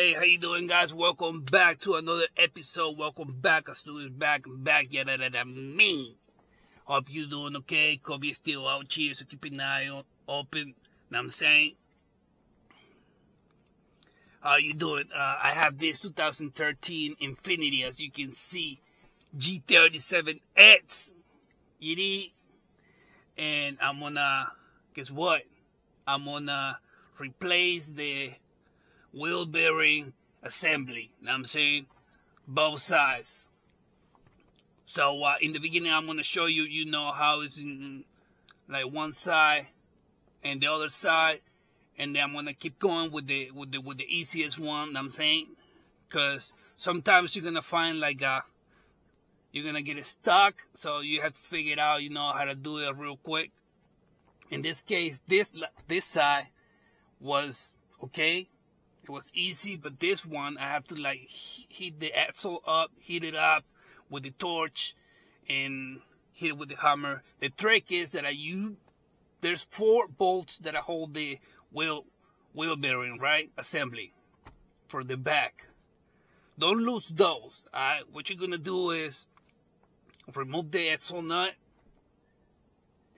Hey, how you doing, guys? Welcome back to another episode. Welcome back. Stu is back and back. Yeah, that me. Hope you doing okay. Kobe is still out here, so keep an eye open. Know what I'm saying? How you doing? I have this 2013 Infiniti, as you can see, G37x. You need? And I'm gonna, guess what? I'm gonna replace the wheel bearing assembly. Know what I'm saying? Both sides. So in the beginning, I'm gonna show you, how it's in like one side and the other side, and then I'm gonna keep going with the easiest one. Know what I'm saying? Cause sometimes you're gonna find like you're gonna get it stuck, so you have to figure it out. How to do it real quick. In this case, this side was okay. It was easy, but this one I have to like heat the axle up, heat it up with the torch, and hit it with the hammer. The trick is that there's 4 bolts that I hold the wheel bearing, right? Assembly for the back. Don't lose those. Alright, what you're gonna do is remove the axle nut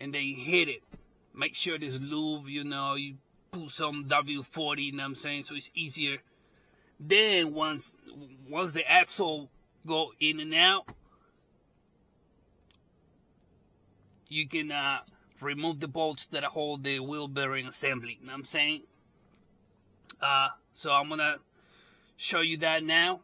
and then hit it. Make sure there's lube, you put some W40, you know what I'm saying, so it's easier. Then once the axle go in and out, you can remove the bolts that hold the wheel bearing assembly, you know what I'm saying. So I'm gonna show you that now.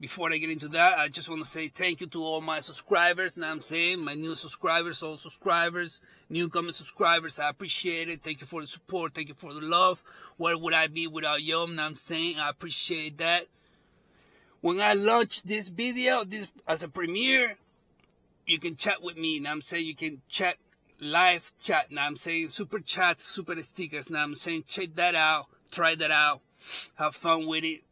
Before I get into that, I just want to say thank you to all my subscribers, you know what I'm saying, my new subscribers, old subscribers, newcomer subscribers. I appreciate it. Thank you for the support. Thank you for the love. Where would I be without you? You know what I'm saying? I appreciate that. When I launch this video, as a premiere, you can chat with me, you know what I'm saying? You can chat, live chat, you know what I'm saying? Super chats, super stickers, you know what I'm saying? Check that out. Try that out. Have fun with it.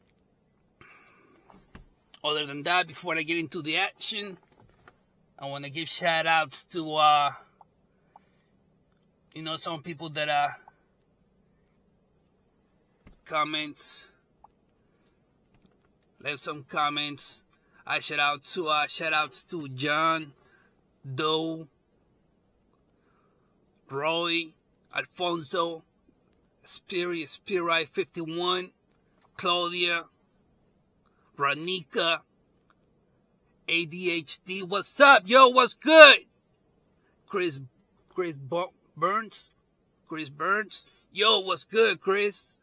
Other than that, before I get into the action, I want to give shout outs to, some people that comments, left some comments. I shout outs to John, Doe, Roy, Alfonso, Spirit 51, Claudia, Ranika, ADHD. What's up, yo? What's good? Chris Burns. Yo, what's good, Chris?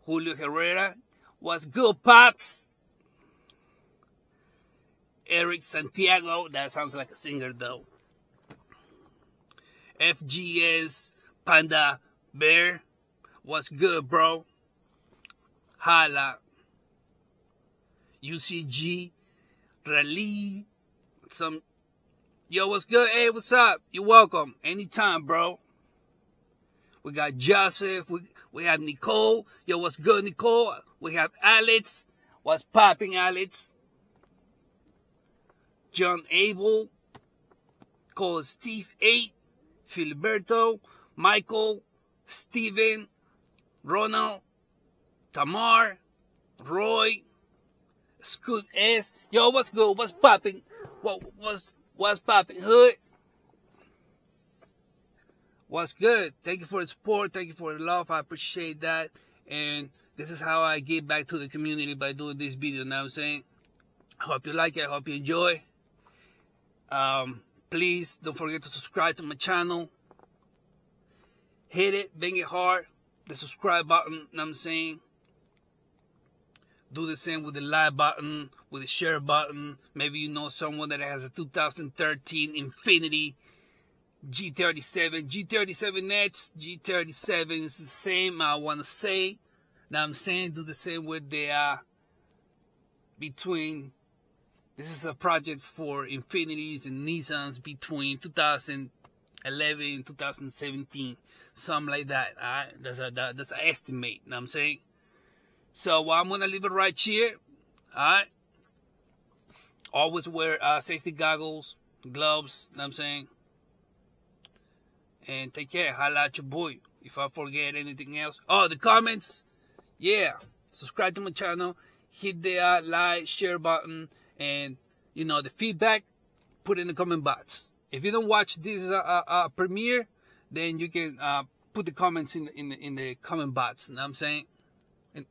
Julio Herrera. What's good, Pops? Eric Santiago. That sounds like a singer, though. FGS Panda Bear. What's good, bro? Hala. UCG, Raleigh, yo, what's good? Hey, what's up? You're welcome. Anytime, bro. We got Joseph. We have Nicole. Yo, what's good, Nicole? We have Alex. What's popping, Alex? John Abel. Call Steve 8. Filiberto. Michael. Steven. Ronald. Tamar. Roy. Scoot S. Yo, what's good? What's popping? What's popping? Hood. What's good? Thank you for the support. Thank you for the love. I appreciate that. And this is how I give back to the community, by doing this video. Now I'm saying, I hope you like it. I hope you enjoy. Please don't forget to subscribe to my channel. Hit it, bang it hard. The subscribe button. Now I'm saying. Do the same with the like button, with the share button. Maybe you know someone that has a 2013 Infiniti G37, G37x, G37 is the same. I want to say. Now I'm saying do the same with the between. This is a project for Infinitis and Nissans between 2011 and 2017, something like that. All right, that's an estimate. Now I'm saying. So I'm going to leave it right here. Alright. Always wear safety goggles, gloves, you know what I'm saying? And take care. Holla at your boy. If I forget anything else. Oh, the comments. Yeah. subscribe to my channel, hit the like, share button, and the feedback, put it in the comment box. If you don't watch this premiere, then you can put the comments in the comment box. You know what I'm saying? And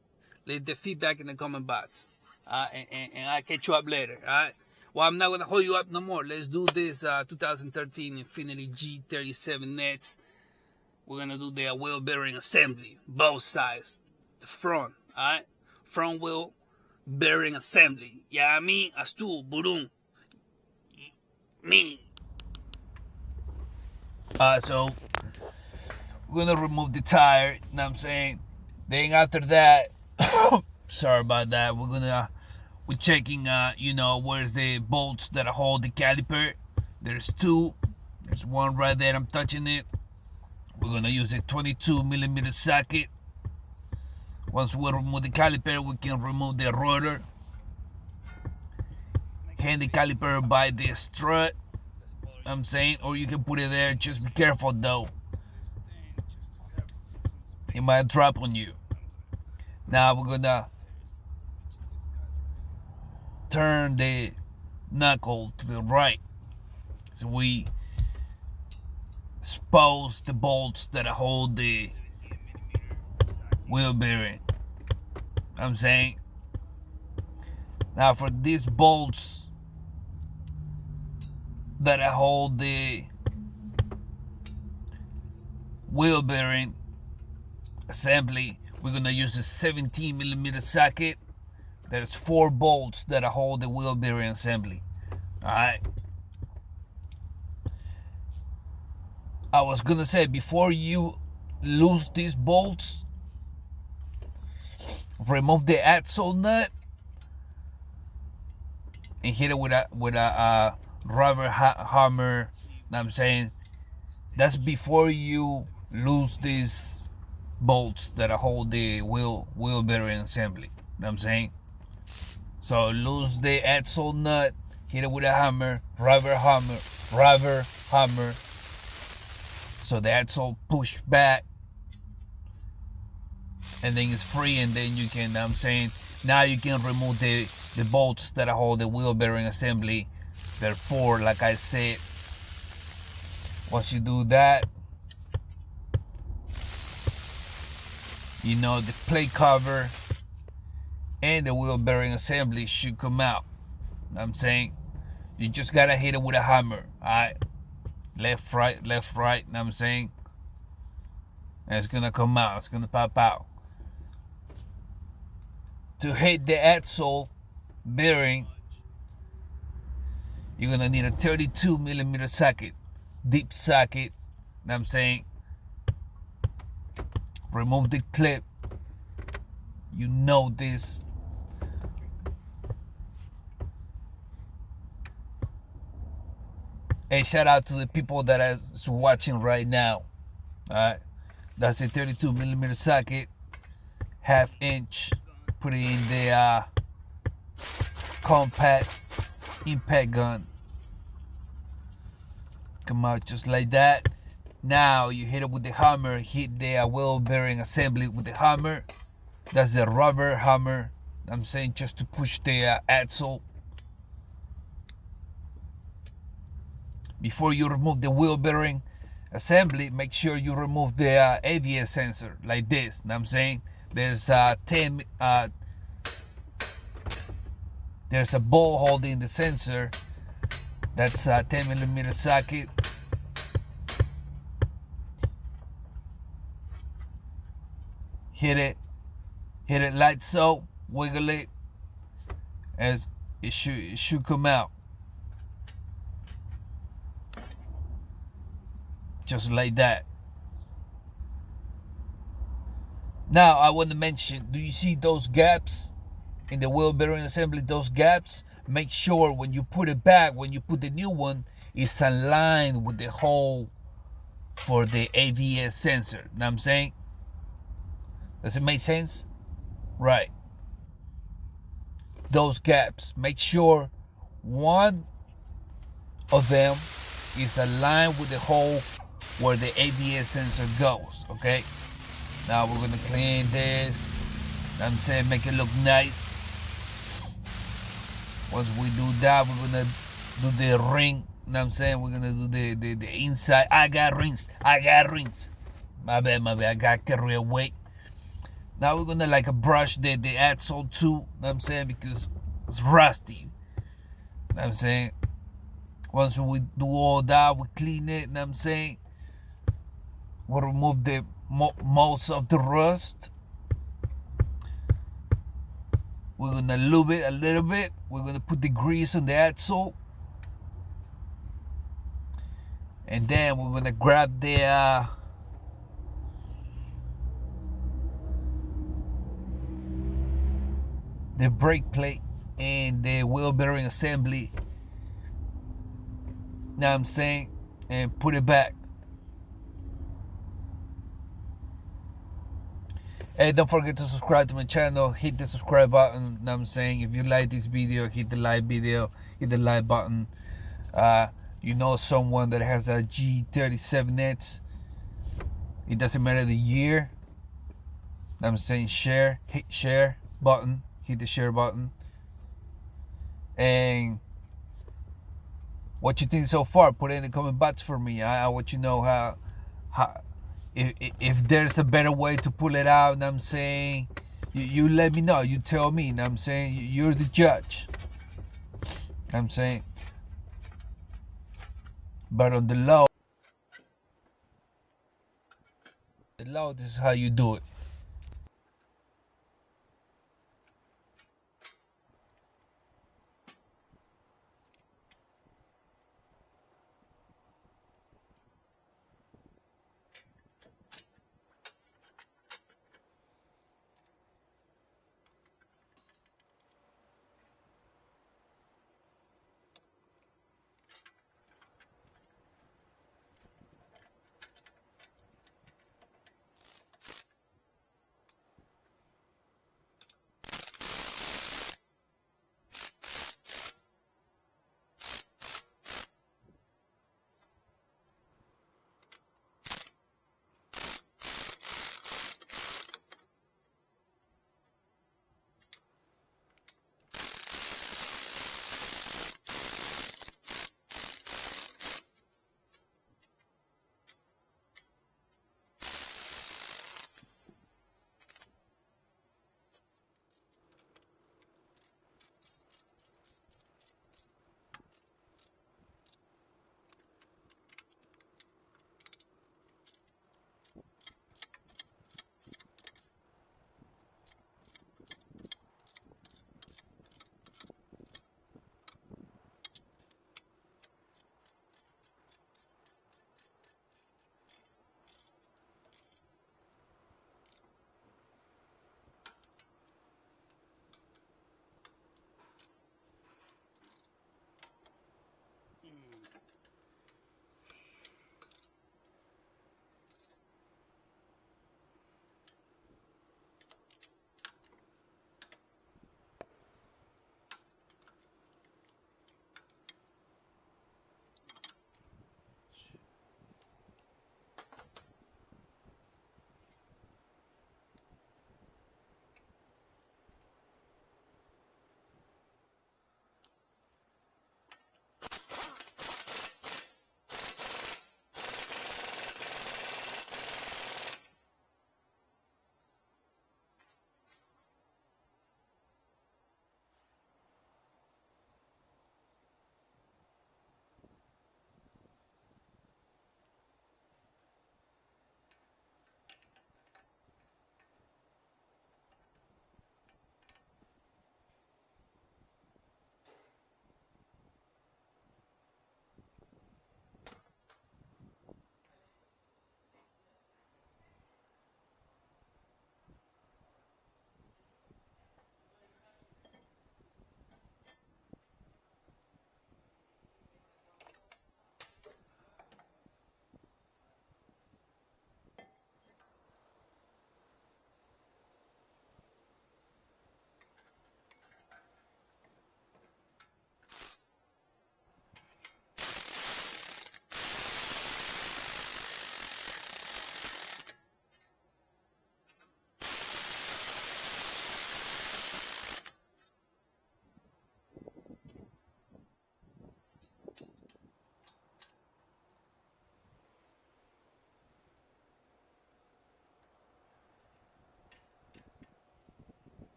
leave the feedback in the comment box. And I'll catch you up later. All right. Well, I'm not gonna hold you up no more. Let's do this 2013 Infiniti G37x. We're gonna do the wheel bearing assembly, both sides, the front. All right, front wheel bearing assembly. Yeah, me, astu, burung, me. So we're gonna remove the tire. You know what I'm saying? Then after that, sorry about that. We're checking, where's the bolts that hold the caliper. There's two. There's one right there. I'm touching it. We're gonna use a 22mm socket. Once we remove the caliper, we can remove the rotor. Hang the caliper by the strut. I'm saying, or you can put it there. Just be careful though. It might drop on you. Now we're gonna turn the knuckle to the right, so we expose the bolts that hold the wheel bearing. I'm saying, now for these bolts that hold the wheel bearing assembly, we're gonna use a 17mm socket. There's 4 bolts that hold the wheel bearing assembly. Alright. I was gonna say, before you lose these bolts, remove the axle nut and hit it with a rubber hammer. I'm saying, that's before you lose these bolts that hold the wheel bearing assembly. I'm saying, so lose the axle nut, hit it with a hammer, rubber hammer, so the axle push back, and then it's free, and then you can, I'm saying, now you can remove the bolts that hold the wheel bearing assembly. There are 4, like I said. Once you do that, the plate cover and the wheel bearing assembly should come out. I'm saying, you just gotta hit it with a hammer. Alright, left, right. I'm saying, and it's gonna come out. It's gonna pop out. To hit the axle bearing, you're gonna need a 32mm socket, deep socket. I'm saying, remove the clip. You know this. Hey, shout out to the people that is watching right now. Alright, that's a 32mm socket, 1/2 inch. Put it in the compact impact gun. Come out just like that. Now you hit it with the hammer. Hit the wheel bearing assembly with the hammer. That's the rubber hammer. I'm saying, just to push the axle. Before you remove the wheel bearing assembly, make sure you remove the ABS sensor, like this. I'm saying, there's there's a ball holding the sensor. That's a 10mm socket. Hit it like so, wiggle it, as it should come out. Just like that. Now I want to mention, do you see those gaps in the wheel bearing assembly? Those gaps, make sure when you put it back, when you put the new one, it's aligned with the hole for the ABS sensor. Know what I'm saying? Does it make sense? Right. Those gaps, make sure one of them is aligned with the hole where the ABS sensor goes. Okay, now we're gonna clean this. I'm saying, make it look nice. Once we do that, we're gonna do the ring. I'm saying, we're gonna do the inside. I got rings. My bad. I got carried away. Now we're gonna like brush the axle too. I'm saying, because it's rusty. I'm saying, once we do all that, we clean it. I'm saying, we'll remove the most of the rust. We're gonna lube it a little bit. We're gonna put the grease on the axle, and then we're gonna grab the brake plate and the wheel bearing assembly. Now I'm saying, and put it back. Hey, don't forget to subscribe to my channel. Hit the subscribe button. Now I'm saying, if you like this video, hit the like button. You know someone that has a G37x. It doesn't matter the year. I'm saying, share, hit share button, hit the share button. And what you think so far, put it in the comment box for me. I want you to know how if there's a better way to pull it out. I'm saying, you let me know, you tell me. I'm saying, you're the judge. I'm saying, but on the low, this is how you do it.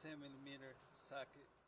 10mm socket.